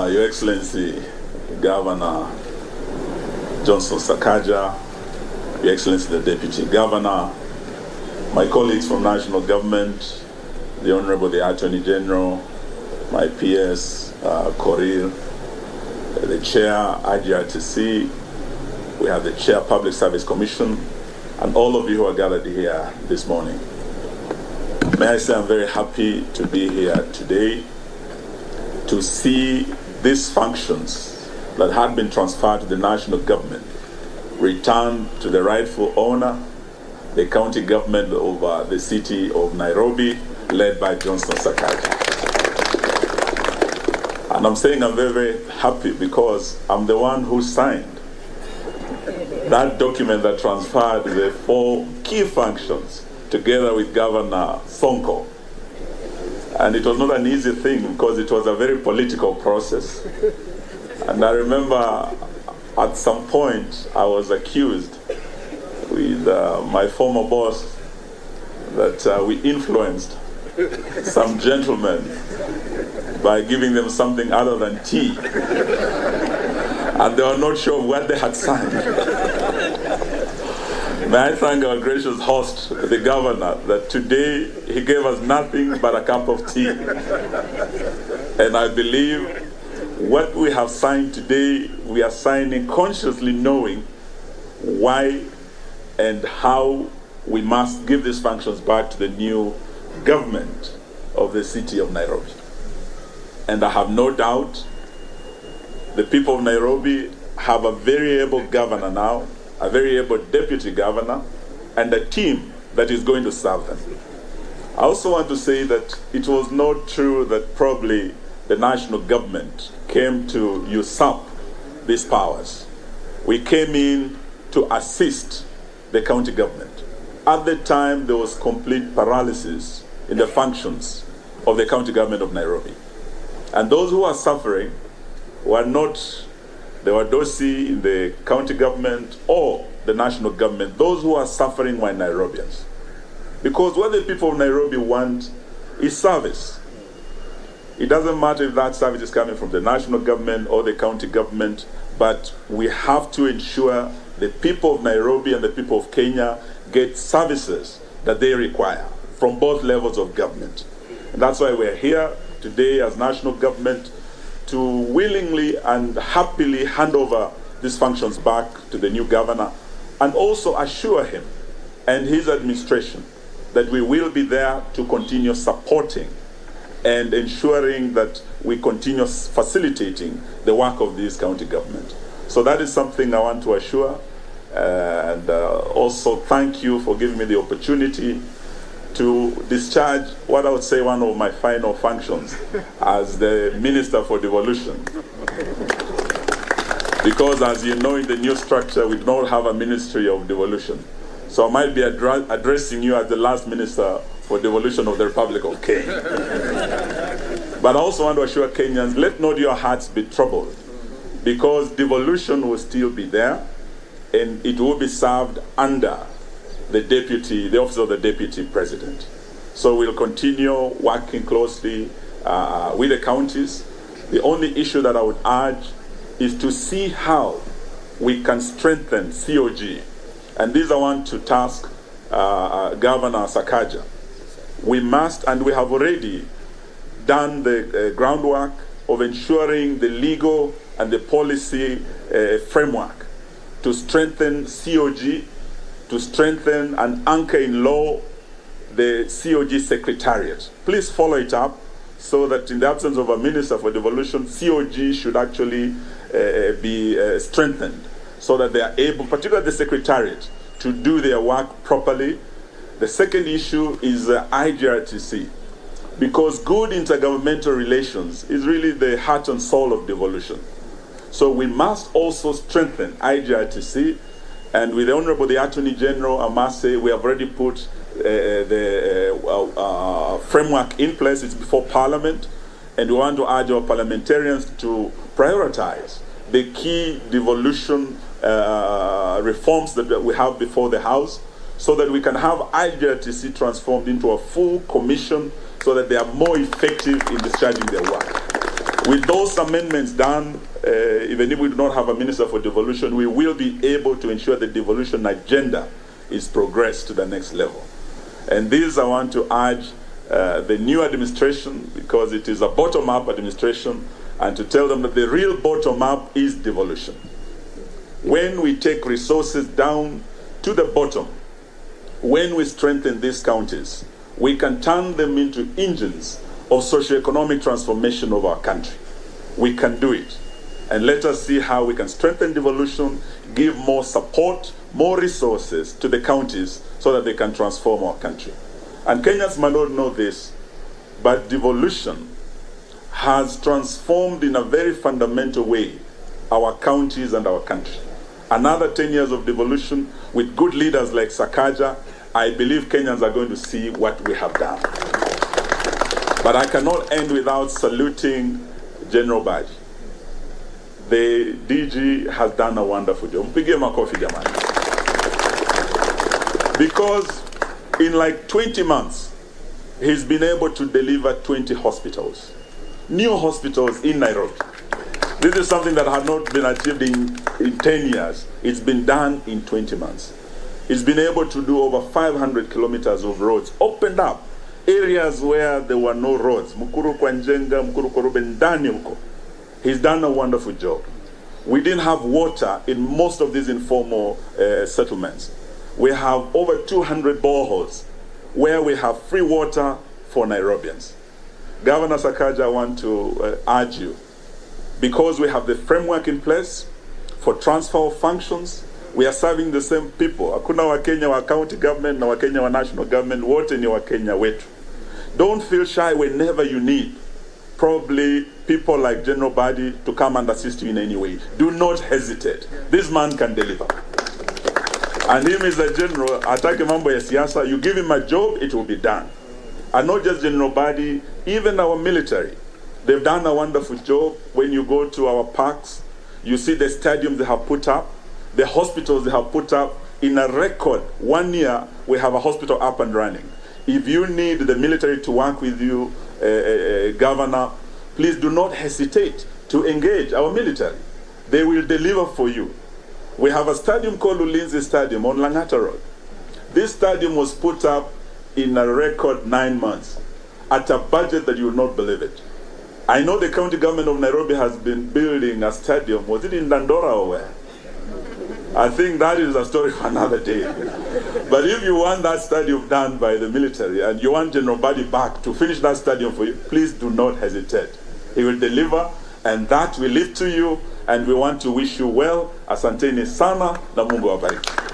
Your Excellency, Governor Johnson Sakaja, Your Excellency, the Deputy Governor, my colleagues from national government, the Honorable the Attorney General, my PS, Korir, the Chair, IGRTC, we have the Chair, Public Service Commission, and all of you who are gathered here this morning. May I say I'm very happy to be here today to see these functions that had been transferred to the national government returned to the rightful owner, the county government of the city of Nairobi, led by Johnson Sakaja. And I'm saying I'm very, very happy because I'm the one who signed that document that transferred the 4 key functions together with Governor Sonko. And it was not an easy thing because it was a very political process. And I remember at some point I was accused with my former boss that we influenced some gentlemen by giving them something other than tea. And they were not sure what they had signed. May I thank our gracious host, the governor, that today he gave us nothing but a cup of tea. And I believe what we have signed today, we are signing consciously knowing why and how we must give these functions back to the new government of the city of Nairobi. And I have no doubt the people of Nairobi have a very able governor now, a very able deputy governor, and a team that is going to serve them. I also want to say that it was not true that probably the national government came to usurp these powers. We came in to assist the county government. At the time, there was complete paralysis in the functions of the county government of Nairobi. And those who are suffering were not the Wadosi in the county government or the national government. Those who are suffering were Nairobians. Because what the people of Nairobi want is service. It doesn't matter if that service is coming from the national government or the county government, but we have to ensure the people of Nairobi and the people of Kenya get services that they require from both levels of government. And that's why we're here today as national government to willingly and happily hand over these functions back to the new governor and also assure him and his administration that we will be there to continue supporting and ensuring that we continue facilitating the work of this county government. So that is something I want to assure, and also thank you for giving me the opportunity to discharge what I would say one of my final functions as the Minister for Devolution. Because as you know, in the new structure, we don't have a Ministry of Devolution. So I might be addressing you as the last Minister for Devolution of the Republic of Kenya. But I also want to assure Kenyans, let not your hearts be troubled, because devolution will still be there, and it will be served under the office of the Deputy President. So we'll continue working closely with the counties. The only issue that I would urge is to see how we can strengthen COG. And this I want to task Governor Sakaja. We must, and we have already done the groundwork of ensuring the legal and the policy framework to strengthen COG, to strengthen and anchor in law the COG Secretariat. Please follow it up so that in the absence of a Minister for Devolution, COG should actually be strengthened so that they are able, particularly the Secretariat, to do their work properly. The second issue is IGRTC, because good intergovernmental relations is really the heart and soul of devolution. So we must also strengthen IGRTC. And with the Honorable the Attorney General, I must say we have already put the framework in place. It's before Parliament, and we want to urge our parliamentarians to prioritize the key devolution reforms that we have before the House, so that we can have IGRTC transformed into a full commission so that they are more effective in discharging their work. With those amendments done, even if we do not have a Minister for Devolution, we will be able to ensure the devolution agenda is progressed to the next level. And this I want to urge the new administration, because it is a bottom-up administration, and to tell them that the real bottom-up is devolution. When we take resources down to the bottom, when we strengthen these counties, we can turn them into engines of socio-economic transformation of our country. We can do it. And let us see how we can strengthen devolution, give more support, more resources to the counties so that they can transform our country. And Kenyans might not know this, but devolution has transformed in a very fundamental way our counties and our country. Another 10 years of devolution with good leaders like Sakaja, I believe Kenyans are going to see what we have done. But I cannot end without saluting General Baji. The DG has done a wonderful job. Mpigie makofi jamani. Because in like 20 months, he's been able to deliver 20 hospitals. New hospitals in Nairobi. This is something that had not been achieved in 10 years. It's been done in 20 months. He's been able to do over 500 kilometers of roads, opened up areas where there were no roads. Mukuru kwa Njenga, Mukuru kwa Rubendani huko. He's done a wonderful job. We didn't have water in most of these informal settlements. We have over 200 boreholes where we have free water for Nairobians. Governor Sakaja, I want to urge you, because we have the framework in place for transfer of functions, we are serving the same people. Hakuna Wakenya wa county government na Wakenya wa national government, wote ni Wakenya wetu. Don't feel shy whenever you need probably people like General Badi to come and assist you in any way. Do not hesitate. This man can deliver. And him is a general, atake mambo ya siasa, you give him a job, it will be done. And not just General Badi, even our military. They've done a wonderful job. When you go to our parks, you see the stadiums they have put up, the hospitals they have put up. In a record 1 year, we have a hospital up and running. If you need the military to work with you, Governor, please do not hesitate to engage our military. They will deliver for you. We have a stadium called Ulinzi Stadium on Langata Road. This stadium was put up in a record 9 months at a budget that you will not believe it. I know the county government of Nairobi has been building a stadium. Was it in Dandora or where? I think that is a story for another day. But if you want that stadium done by the military and you want General Badi back to finish that stadium for you, please do not hesitate. He will deliver, and that we leave to you, and we want to wish you well. Asanteni sana na Mungu awabariki.